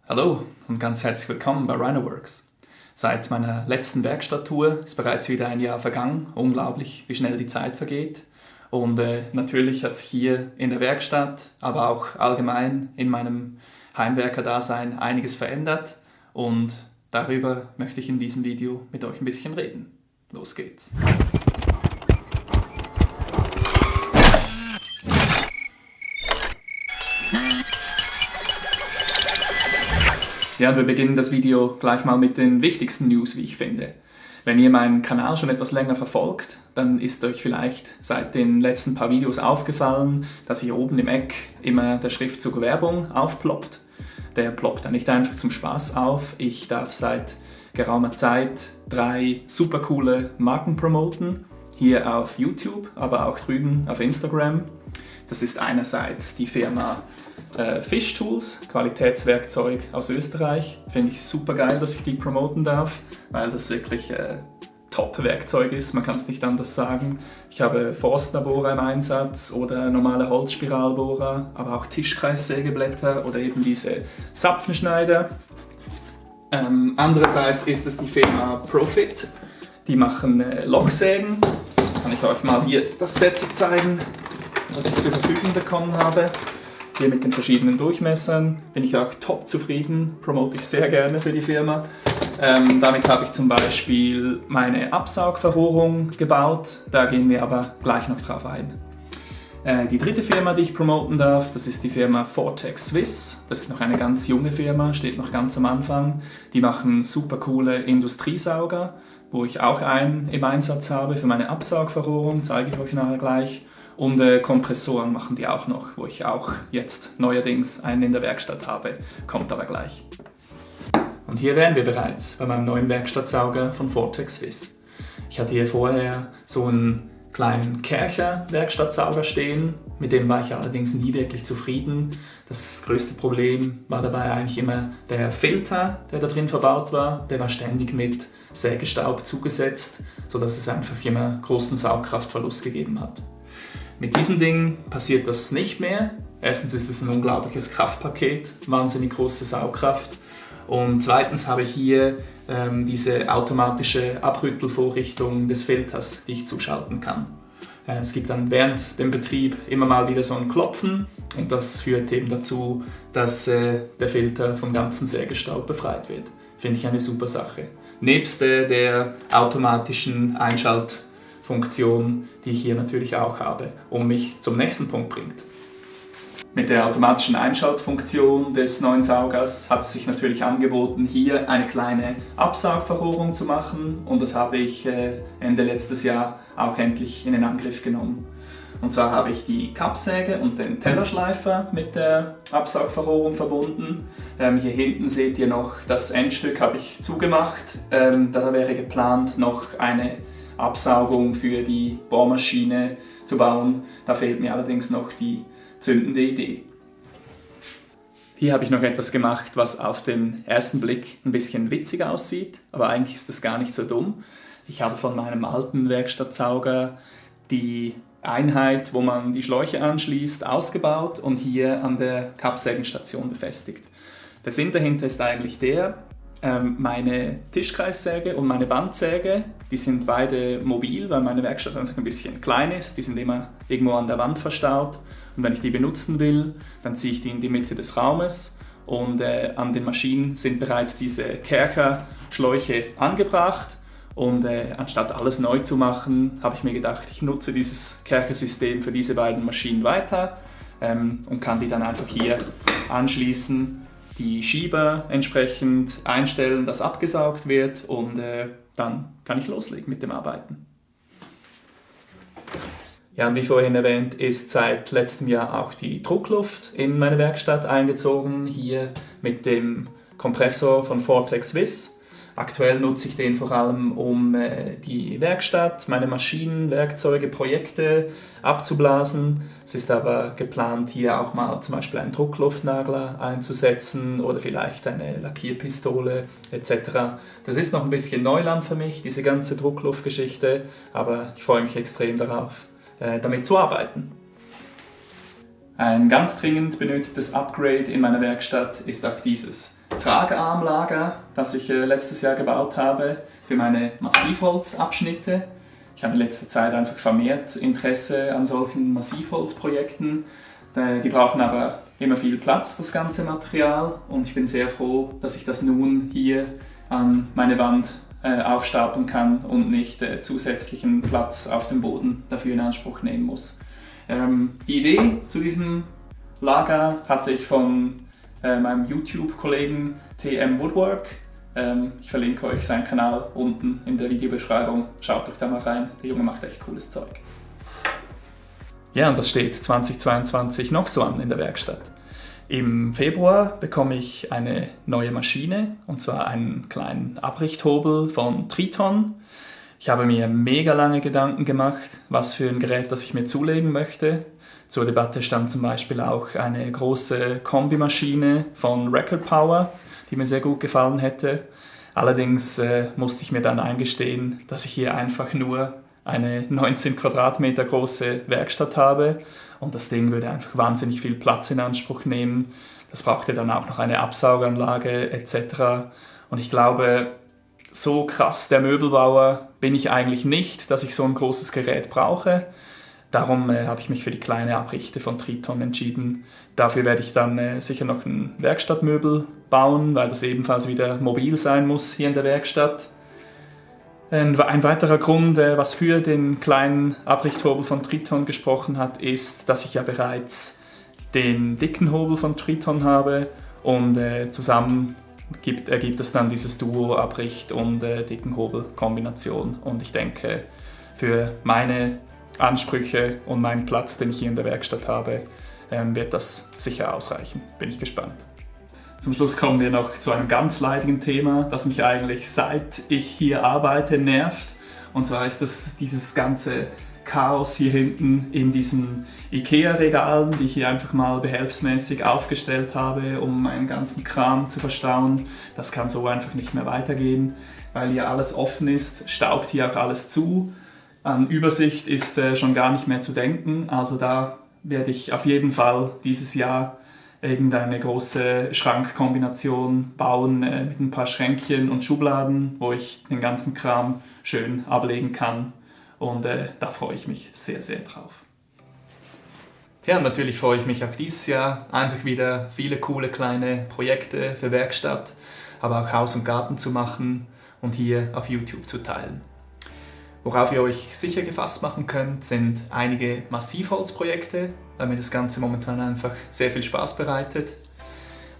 Hallo und ganz herzlich willkommen bei Rhinoworks. Seit meiner letzten Werkstatttour ist bereits wieder ein Jahr vergangen. Unglaublich, wie schnell die Zeit vergeht. Und natürlich hat sich hier in der Werkstatt, aber auch allgemein in meinem Heimwerker-Dasein einiges verändert. Und darüber möchte ich in diesem Video mit euch ein bisschen reden. Los geht's! Ja, wir beginnen das Video gleich mal mit den wichtigsten News, wie ich finde. Wenn ihr meinen Kanal schon etwas länger verfolgt, dann ist euch vielleicht seit den letzten paar Videos aufgefallen, dass hier oben im Eck immer der Schriftzug Werbung aufploppt. Der ploppt dann nicht einfach zum Spaß auf. Ich darf seit geraumer Zeit 3 super coole Marken promoten. Hier auf YouTube, aber auch drüben auf Instagram. Das ist einerseits die Firma Fish Tools, Qualitätswerkzeug aus Österreich. Finde ich super geil, dass ich die promoten darf, weil das wirklich Top-Werkzeug ist, man kann es nicht anders sagen. Ich habe Forstnerbohrer im Einsatz oder normale Holzspiralbohrer, aber auch Tischkreissägeblätter oder eben diese Zapfenschneider. Andererseits ist es die Firma Profit, die machen Lochsägen. Kann ich euch mal hier das Set zeigen, was ich zur Verfügung bekommen habe. Hier mit den verschiedenen Durchmessern bin ich auch top zufrieden, promote ich sehr gerne für die Firma. Damit habe ich zum Beispiel meine Absaugverrohrung gebaut, da gehen wir aber gleich noch drauf ein. Die dritte Firma, die ich promoten darf, das ist die Firma Vortex Swiss. Das ist noch eine ganz junge Firma, steht noch ganz am Anfang. Die machen super coole Industriesauger, wo ich auch einen im Einsatz habe für meine Absaugverrohrung, zeige ich euch nachher gleich. Und Kompressoren machen die auch noch, wo ich auch jetzt neuerdings einen in der Werkstatt habe, kommt aber gleich. Und hier wären wir bereits bei meinem neuen Werkstattsauger von Vortex Swiss. Ich hatte hier vorher so einen kleinen Kärcher Werkstattsauger stehen, mit dem war ich allerdings nie wirklich zufrieden. Das größte Problem war dabei eigentlich immer der Filter, der da drin verbaut war. Der war ständig mit Sägestaub zugesetzt, sodass es einfach immer großen Saugkraftverlust gegeben hat. Mit diesem Ding passiert das nicht mehr. Erstens ist es ein unglaubliches Kraftpaket, wahnsinnig große Saugkraft. Und zweitens habe ich hier diese automatische Abrüttelvorrichtung des Filters, die ich zuschalten kann. Es gibt dann während dem Betrieb immer mal wieder so ein Klopfen und das führt eben dazu, dass der Filter vom ganzen Sägestaub befreit wird. Finde ich eine super Sache. Nebst der automatischen Einschaltfunktion, die ich hier natürlich auch habe, und mich zum nächsten Punkt bringt. Mit der automatischen Einschaltfunktion des neuen Saugers hat es sich natürlich angeboten, hier eine kleine Absaugverrohrung zu machen, und das habe ich Ende letztes Jahr auch endlich in den Angriff genommen. Und zwar habe ich die Kappsäge und den Tellerschleifer mit der Absaugverrohrung verbunden. Hier hinten seht ihr noch, das Endstück habe ich zugemacht. Da wäre geplant, noch eine Absaugung für die Bohrmaschine zu bauen. Da fehlt mir allerdings noch die zündende Idee. Hier habe ich noch etwas gemacht, was auf den ersten Blick ein bisschen witzig aussieht, aber eigentlich ist das gar nicht so dumm. Ich habe von meinem alten Werkstattsauger die Einheit, wo man die Schläuche anschließt, ausgebaut und hier an der Kappsägenstation befestigt. Der Sinn dahinter ist eigentlich der: meine Tischkreissäge und meine Bandsäge, die sind beide mobil, weil meine Werkstatt einfach ein bisschen klein ist. Die sind immer irgendwo an der Wand verstaut. Und wenn ich die benutzen will, dann ziehe ich die in die Mitte des Raumes. Und an den Maschinen sind bereits diese Kärcherschläuche angebracht. Und anstatt alles neu zu machen, habe ich mir gedacht, ich nutze dieses Kärchersystem für diese beiden Maschinen weiter und kann die dann einfach hier anschließen, die Schieber entsprechend einstellen, dass abgesaugt wird, und dann kann ich loslegen mit dem Arbeiten. Ja, und wie vorhin erwähnt, ist seit letztem Jahr auch die Druckluft in meine Werkstatt eingezogen, hier mit dem Kompressor von Vortex Swiss. Aktuell nutze ich den vor allem, um die Werkstatt, meine Maschinen, Werkzeuge, Projekte abzublasen. Es ist aber geplant, hier auch mal zum Beispiel einen Druckluftnagler einzusetzen oder vielleicht eine Lackierpistole etc. Das ist noch ein bisschen Neuland für mich, diese ganze Druckluftgeschichte, aber ich freue mich extrem darauf, damit zu arbeiten. Ein ganz dringend benötigtes Upgrade in meiner Werkstatt ist auch dieses Tragarmlager, das ich letztes Jahr gebaut habe für meine Massivholzabschnitte. Ich habe in letzter Zeit einfach vermehrt Interesse an solchen Massivholzprojekten. Die brauchen aber immer viel Platz, das ganze Material, und ich bin sehr froh, dass ich das nun hier an meine Wand aufstapeln kann und nicht zusätzlichen Platz auf dem Boden dafür in Anspruch nehmen muss. Die Idee zu diesem Lager hatte ich von meinem YouTube-Kollegen TM Woodwork. Ich verlinke euch seinen Kanal unten in der Videobeschreibung. Schaut euch da mal rein, der Junge macht echt cooles Zeug. Ja, und das steht 2022 noch so an in der Werkstatt. Im Februar bekomme ich eine neue Maschine, und zwar einen kleinen Abrichthobel von Triton. Ich habe mir mega lange Gedanken gemacht, was für ein Gerät das ich mir zulegen möchte. Zur Debatte stand zum Beispiel auch eine große Kombimaschine von Record Power, die mir sehr gut gefallen hätte. Allerdings musste ich mir dann eingestehen, dass ich hier einfach nur eine 19 Quadratmeter große Werkstatt habe und das Ding würde einfach wahnsinnig viel Platz in Anspruch nehmen. Das brauchte dann auch noch eine Absauganlage etc. Und ich glaube, so krass der Möbelbauer bin ich eigentlich nicht, dass ich so ein großes Gerät brauche. Darum habe ich mich für die kleine Abrichte von Triton entschieden. Dafür werde ich dann sicher noch ein Werkstattmöbel bauen, weil das ebenfalls wieder mobil sein muss hier in der Werkstatt. Ein weiterer Grund, was für den kleinen Abrichthobel von Triton gesprochen hat, ist, dass ich ja bereits den dicken Hobel von Triton habe und zusammen ergibt es dann dieses Duo Abricht- und dicken Hobel-Kombination. Und ich denke, für meine Ansprüche und meinen Platz, den ich hier in der Werkstatt habe, wird das sicher ausreichen. Bin ich gespannt. Zum Schluss kommen wir noch zu einem ganz leidigen Thema, das mich eigentlich seit ich hier arbeite nervt. Und zwar ist das dieses ganze Chaos hier hinten in diesen IKEA-Regalen, die ich hier einfach mal behelfsmäßig aufgestellt habe, um meinen ganzen Kram zu verstauen. Das kann so einfach nicht mehr weitergehen, weil hier alles offen ist, staubt hier auch alles zu. An Übersicht ist schon gar nicht mehr zu denken, also da werde ich auf jeden Fall dieses Jahr irgendeine große Schrankkombination bauen mit ein paar Schränkchen und Schubladen, wo ich den ganzen Kram schön ablegen kann, und da freue ich mich sehr, sehr drauf. Ja, und natürlich freue ich mich auch dieses Jahr einfach wieder viele coole kleine Projekte für Werkstatt, aber auch Haus und Garten zu machen und hier auf YouTube zu teilen. Worauf ihr euch sicher gefasst machen könnt, sind einige Massivholzprojekte, weil mir das Ganze momentan einfach sehr viel Spaß bereitet.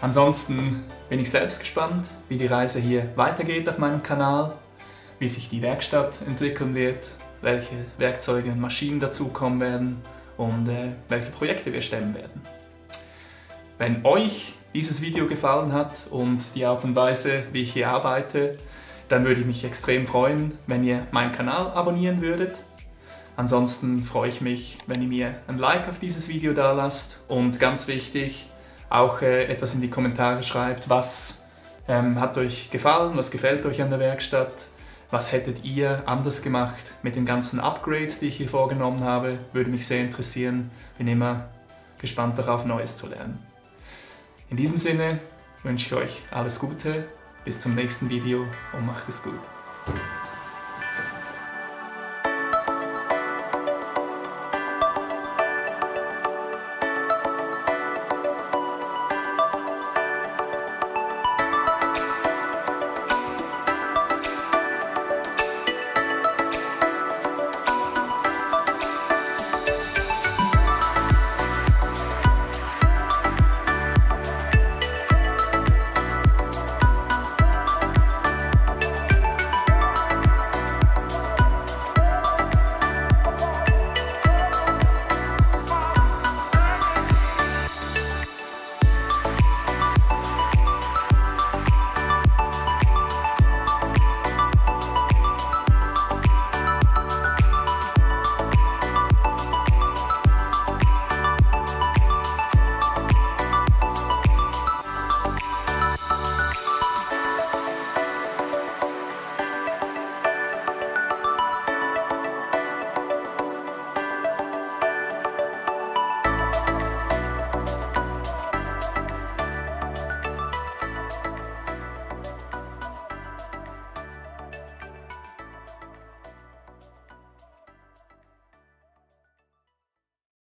Ansonsten bin ich selbst gespannt, wie die Reise hier weitergeht auf meinem Kanal, wie sich die Werkstatt entwickeln wird, welche Werkzeuge und Maschinen dazukommen werden und welche Projekte wir stemmen werden. Wenn euch dieses Video gefallen hat und die Art und Weise, wie ich hier arbeite, dann würde ich mich extrem freuen, wenn ihr meinen Kanal abonnieren würdet. Ansonsten freue ich mich, wenn ihr mir ein Like auf dieses Video da lasst und ganz wichtig, auch etwas in die Kommentare schreibt, was hat euch gefallen, was gefällt euch an der Werkstatt, was hättet ihr anders gemacht mit den ganzen Upgrades, die ich hier vorgenommen habe, würde mich sehr interessieren, bin immer gespannt darauf, Neues zu lernen. In diesem Sinne wünsche ich euch alles Gute, bis zum nächsten Video und macht es gut.